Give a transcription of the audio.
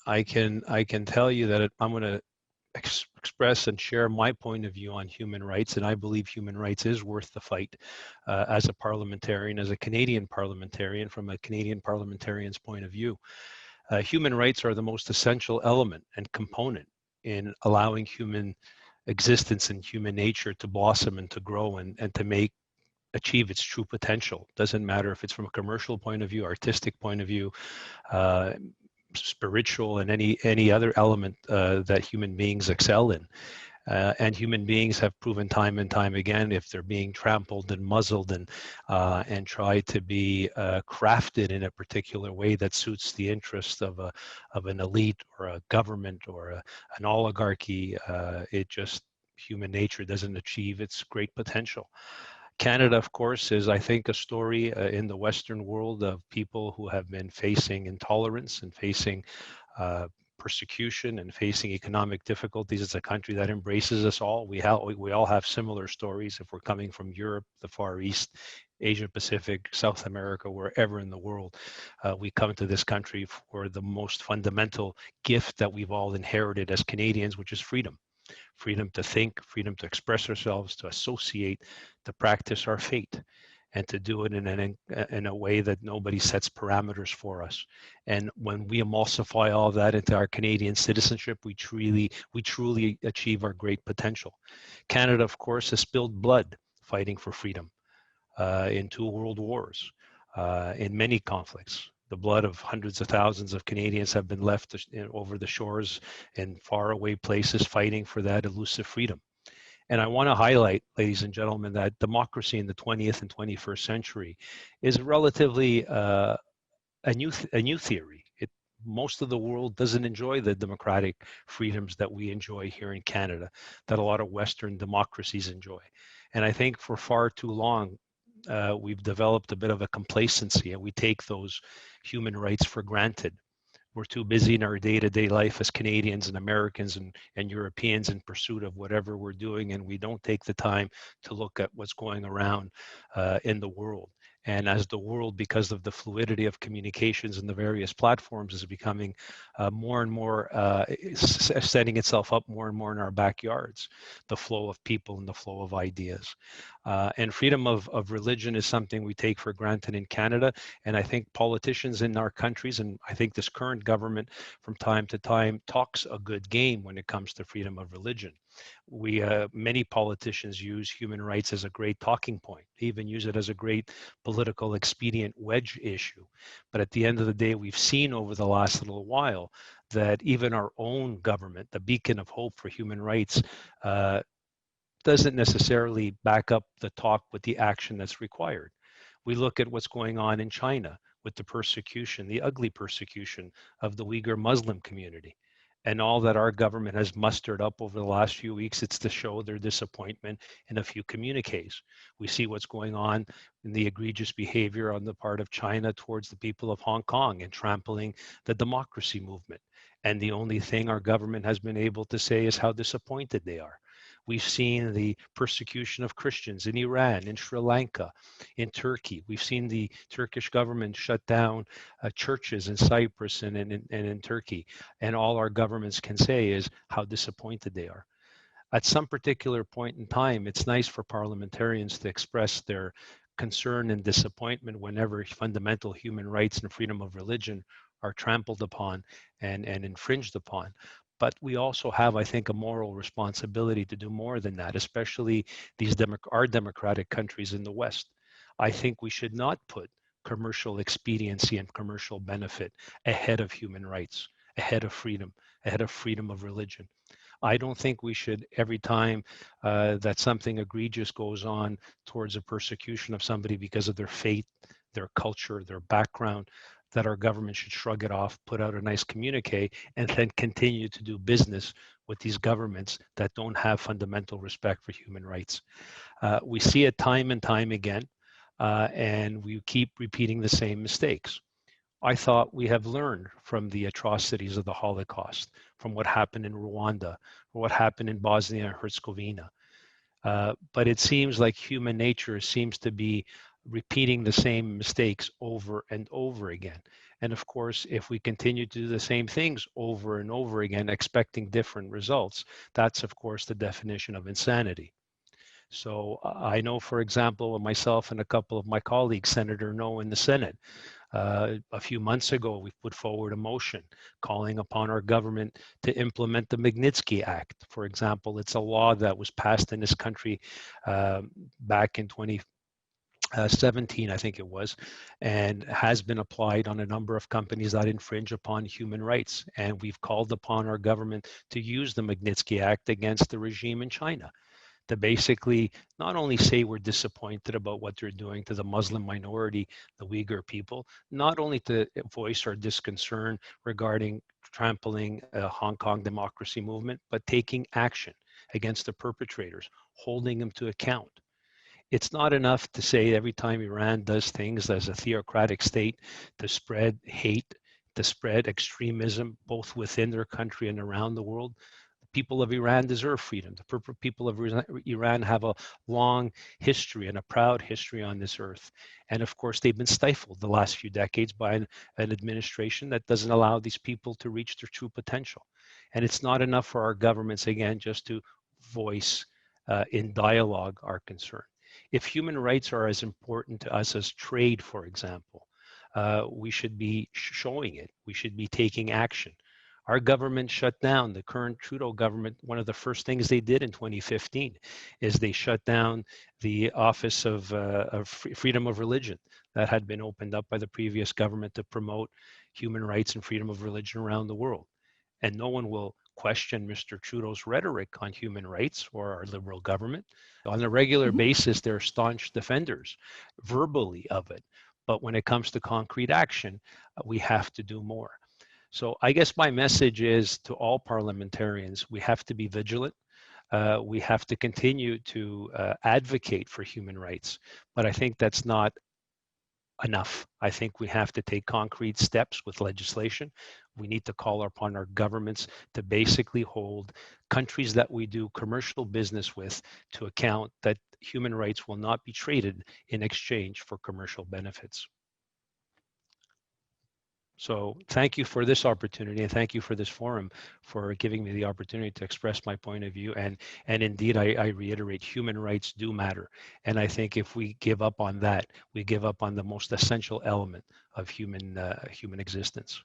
I can tell you that I'm going to express and share my point of view on human rights, and I believe human rights is worth the fight as a parliamentarian, as a Canadian parliamentarian, from a Canadian parliamentarian's point of view. Human rights are the most essential element and component in allowing human existence and human nature to blossom and to grow and to achieve its true potential. Doesn't matter if it's from a commercial point of view, artistic point of view, spiritual, and any other element that human beings excel in. And human beings have proven time and time again, if they're being trampled and muzzled and try to be crafted in a particular way that suits the interest of an elite or a government or an oligarchy, human nature doesn't achieve its great potential. Canada, of course, is, I think, a story in the Western world of people who have been facing intolerance and facing persecution and facing economic difficulties. It's a country that embraces us all. We all have similar stories if we're coming from Europe, the Far East, Asia Pacific, South America, wherever in the world. We come to this country for the most fundamental gift that we've all inherited as Canadians, which is freedom. Freedom to think, freedom to express ourselves, to associate, to practice our faith, and to do it in a way that nobody sets parameters for us. And when we emulsify all of that into our Canadian citizenship, we truly achieve our great potential. Canada, of course, has spilled blood fighting for freedom in 2 world wars, in many conflicts. The blood of hundreds of thousands of Canadians have been left over the shores in faraway places fighting for that elusive freedom. And I want to highlight, ladies and gentlemen, that democracy in the 20th and 21st century is relatively a new theory. Most of the world doesn't enjoy the democratic freedoms that we enjoy here in Canada, that a lot of Western democracies enjoy. And I think for far too long, we've developed a bit of a complacency, and we take those human rights for granted. We're too busy in our day-to-day life as Canadians and Americans and Europeans in pursuit of whatever we're doing, and we don't take the time to look at what's going around in the world. And as the world, because of the fluidity of communications and the various platforms, is becoming more and more, setting itself up more and more in our backyards, the flow of people and the flow of ideas. And freedom of religion is something we take for granted in Canada. And I think politicians in our countries, and I think this current government from time to time talks a good game when it comes to freedom of religion. Many politicians use human rights as a great talking point. They even use it as a great political expedient wedge issue. But at the end of the day, we've seen over the last little while that even our own government, the beacon of hope for human rights, doesn't necessarily back up the talk with the action that's required. We look at what's going on in China with the persecution, the ugly persecution of the Uyghur Muslim community. And all that our government has mustered up over the last few weeks, it's to show their disappointment in a few communiques. We see what's going on in the egregious behavior on the part of China towards the people of Hong Kong and trampling the democracy movement. And the only thing our government has been able to say is how disappointed they are. We've seen the persecution of Christians in Iran, in Sri Lanka, in Turkey. We've seen the Turkish government shut down churches in Cyprus and in Turkey. And all our governments can say is how disappointed they are. At some particular point in time, it's nice for parliamentarians to express their concern and disappointment whenever fundamental human rights and freedom of religion are trampled upon and infringed upon. But we also have, I think, a moral responsibility to do more than that, especially our democratic countries in the West. I think we should not put commercial expediency and commercial benefit ahead of human rights, ahead of freedom of religion. I don't think we should, every time that something egregious goes on towards a persecution of somebody because of their faith, their culture, their background, that our government should shrug it off, put out a nice communique, and then continue to do business with these governments that don't have fundamental respect for human rights. We see it time and time again, and we keep repeating the same mistakes. I thought we have learned from the atrocities of the Holocaust, from what happened in Rwanda, or what happened in Bosnia and Herzegovina. But it seems like human nature seems to be repeating the same mistakes over and over again. And of course, if we continue to do the same things over and over again, expecting different results, that's of course the definition of insanity. So I know, for example, myself and a couple of my colleagues, Senator No in the Senate, a few months ago, we put forward a motion calling upon our government to implement the Magnitsky Act. For example, it's a law that was passed in this country back in 2017, I think it was, and has been applied on a number of companies that infringe upon human rights. And we've called upon our government to use the Magnitsky Act against the regime in China, to basically not only say we're disappointed about what they're doing to the Muslim minority, the Uyghur people, not only to voice our disconcern regarding trampling Hong Kong democracy movement, but taking action against the perpetrators, holding them to account. It's not enough to say every time Iran does things as a theocratic state to spread hate, to spread extremism, both within their country and around the world. People of Iran deserve freedom. The people of Iran have a long history and a proud history on this earth. And of course, they've been stifled the last few decades by an administration that doesn't allow these people to reach their true potential. And it's not enough for our governments, again, just to voice in dialogue our concern. If human rights are as important to us as trade, for example, we should be showing it. We should be taking action. Our government shut down, the current Trudeau government, one of the first things they did in 2015 is they shut down the Office of Freedom of Religion that had been opened up by the previous government to promote human rights and freedom of religion around the world. And no one will question Mr. Trudeau's rhetoric on human rights or our Liberal government. On a regular basis, they're staunch defenders verbally of it. But when it comes to concrete action, we have to do more. So I guess my message is to all parliamentarians, we have to be vigilant. We have to continue to advocate for human rights. But I think that's not enough. I think we have to take concrete steps with legislation. We need to call upon our governments to basically hold countries that we do commercial business with to account that human rights will not be traded in exchange for commercial benefits. So thank you for this opportunity, and thank you for this forum for giving me the opportunity to express my point of view. And indeed, I reiterate, human rights do matter. And I think if we give up on that, we give up on the most essential element of human existence.